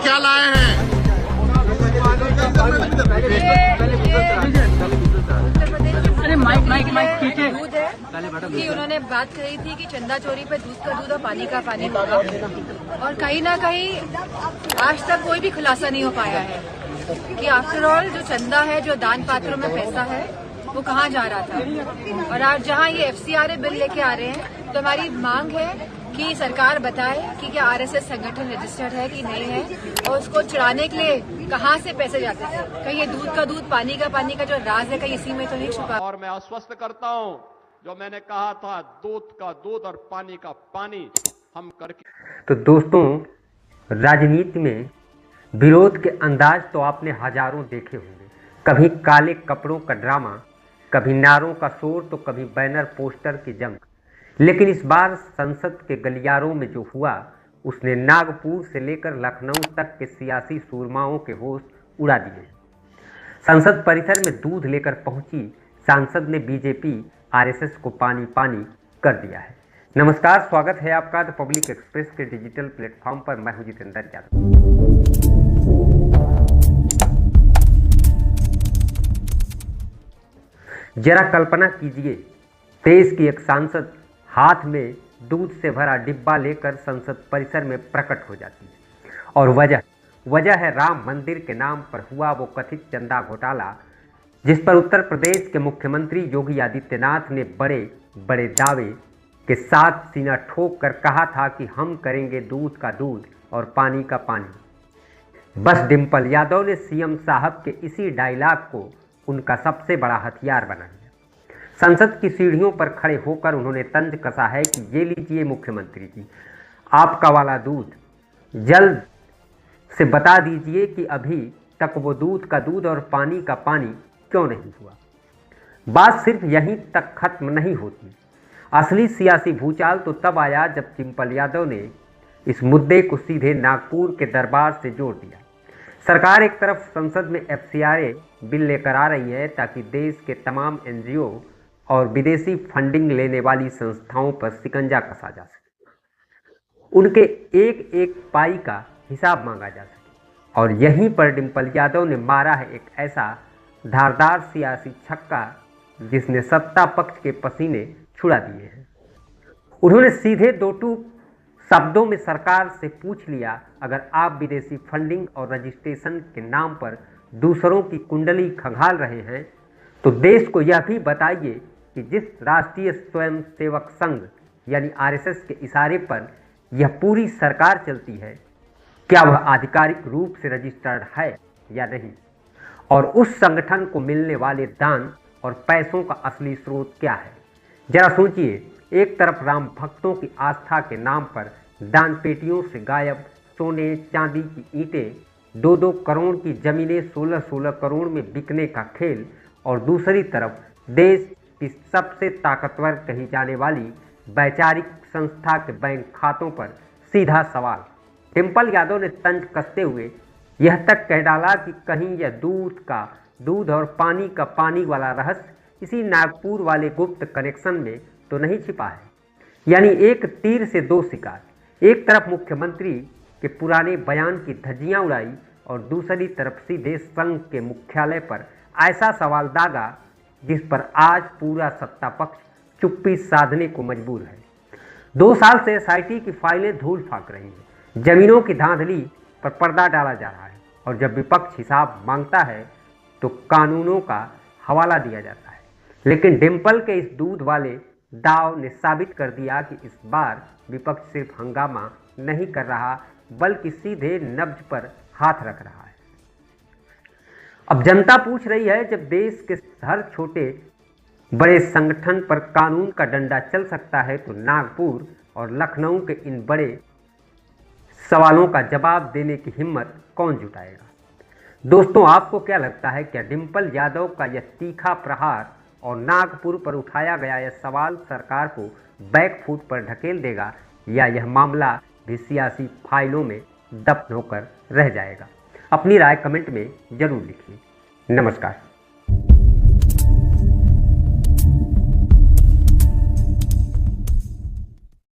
क्या लाए हैं? अरे माइक पीछे दूध है कि उन्होंने बात कही थी कि चंदा चोरी पे दूध का दूध और पानी का पानी होगा, और कहीं ना कहीं आज तक कोई भी खुलासा नहीं हो पाया है कि आफ्टर ऑल जो चंदा है, जो दान पात्रों में पैसा है, वो कहाँ जा रहा था। और आज जहाँ ये FCRA बिल लेके आ रहे हैं, तो हमारी मांग है कि सरकार बताए कि क्या RSS संगठन रजिस्टर्ड है कि नहीं है, और उसको चुराने के लिए कहाँ से पैसे जाते थे। कहीं ये दूध का दूध, पानी का जो राज है, कहीं इसी में तो नहीं छुपा। और मैं आश्वस्त करता हूं, जो मैंने कहा था, दूध का दूध और पानी का पानी हम करके। तो दोस्तों, राजनीति में विरोध के अंदाज तो आपने हजारों देखे होंगे। कभी काले कपड़ों का ड्रामा, कभी नारों का शोर, तो कभी बैनर पोस्टर की जंग। लेकिन इस बार संसद के गलियारों में जो हुआ, उसने नागपुर से लेकर लखनऊ तक के सियासी सूरमाओं के होश उड़ा दिए। संसद परिसर में दूध लेकर पहुंची सांसद ने बीजेपी RSS को पानी पानी कर दिया है। नमस्कार, स्वागत है आपका द पब्लिक एक्सप्रेस के डिजिटल प्लेटफॉर्म पर। मैं हूं जितेंद्र यादव। जरा कल्पना कीजिए, देश की एक सांसद हाथ में दूध से भरा डिब्बा लेकर संसद परिसर में प्रकट हो जाती है, और वजह है राम मंदिर के नाम पर हुआ वो कथित चंदा घोटाला, जिस पर उत्तर प्रदेश के मुख्यमंत्री योगी आदित्यनाथ ने बड़े बड़े दावे के साथ सीना ठोक कर कहा था कि हम करेंगे दूध का दूध और पानी का पानी। बस डिम्पल यादव ने CM साहब के इसी डायलॉग को उनका सबसे बड़ा हथियार बना लिया। संसद की सीढ़ियों पर खड़े होकर उन्होंने तंज कसा है कि ये लीजिए मुख्यमंत्री जी, आपका वाला दूध, जल्द से बता दीजिए कि अभी तक वो दूध का दूध और पानी का पानी क्यों नहीं हुआ। बात सिर्फ यहीं तक खत्म नहीं होती। असली सियासी भूचाल तो तब आया जब डिम्पल यादव ने इस मुद्दे को सीधे नागपुर के दरबार से जोड़ दिया। सरकार एक तरफ संसद में FCRA बिल लेकर आ रही है ताकि देश के तमाम NGO और विदेशी फंडिंग लेने वाली संस्थाओं पर शिकंजा कसा जा सके, उनके एक एक पाई का हिसाब मांगा जा सके। और यहीं पर डिम्पल यादव ने मारा है एक ऐसा धारदार सियासी छक्का जिसने सत्ता पक्ष के पसीने छुड़ा दिए हैं। उन्होंने सीधे दो टूक शब्दों में सरकार से पूछ लिया, अगर आप विदेशी फंडिंग और रजिस्ट्रेशन के नाम पर दूसरों की कुंडली खंगाल रहे हैं, तो देश को यह भी बताइए कि जिस राष्ट्रीय स्वयंसेवक संघ यानी RSS के इशारे पर यह पूरी सरकार चलती है, क्या वह आधिकारिक रूप से रजिस्टर्ड है या नहीं, और उस संगठन को मिलने वाले दान और पैसों का असली स्रोत क्या है। जरा सोचिए, एक तरफ राम भक्तों की आस्था के नाम पर दान पेटियों से गायब सोने चांदी की ईंटें, 2-2 करोड़ की जमीनें 16-16 करोड़ में बिकने का खेल, और दूसरी तरफ देश की सबसे ताकतवर कही जाने वाली वैचारिक संस्था के बैंक खातों पर सीधा सवाल। डिम्पल यादव ने तंज कसते हुए यह तक कह डाला कि कहीं यह दूध का दूध और पानी का पानी वाला रहस्य इसी नागपुर वाले गुप्त कनेक्शन में तो नहीं छिपा है। यानी एक तीर से दो शिकार, एक तरफ मुख्यमंत्री के पुराने बयान की धज्जियां उड़ाई और दूसरी तरफ सीधे संघ के मुख्यालय पर ऐसा सवाल दागा जिस पर आज पूरा सत्ता पक्ष चुप्पी साधने को मजबूर है। 2 साल से SIT की फाइलें धूल फाक रही हैं, जमीनों की धांधली पर पर्दा डाला जा रहा है, और जब विपक्ष हिसाब मांगता है तो कानूनों का हवाला दिया जाता है। लेकिन डिम्पल के इस दूध वाले दाव ने साबित कर दिया कि इस बार विपक्ष सिर्फ हंगामा नहीं कर रहा, बल्कि सीधे नब्ज पर हाथ रख रहा है। अब जनता पूछ रही है, जब देश के हर छोटे बड़े संगठन पर कानून का डंडा चल सकता है, तो नागपुर और लखनऊ के इन बड़े सवालों का जवाब देने की हिम्मत कौन जुटाएगा। दोस्तों, आपको क्या लगता है, क्या डिम्पल यादव का यह तीखा प्रहार और नागपुर पर उठाया गया यह सवाल सरकार को बैकफुट पर ढकेल देगा, या यह मामला भी सियासी फाइलों में दफन होकर रह जाएगा? अपनी राय कमेंट में जरूर लिखिए। नमस्कार।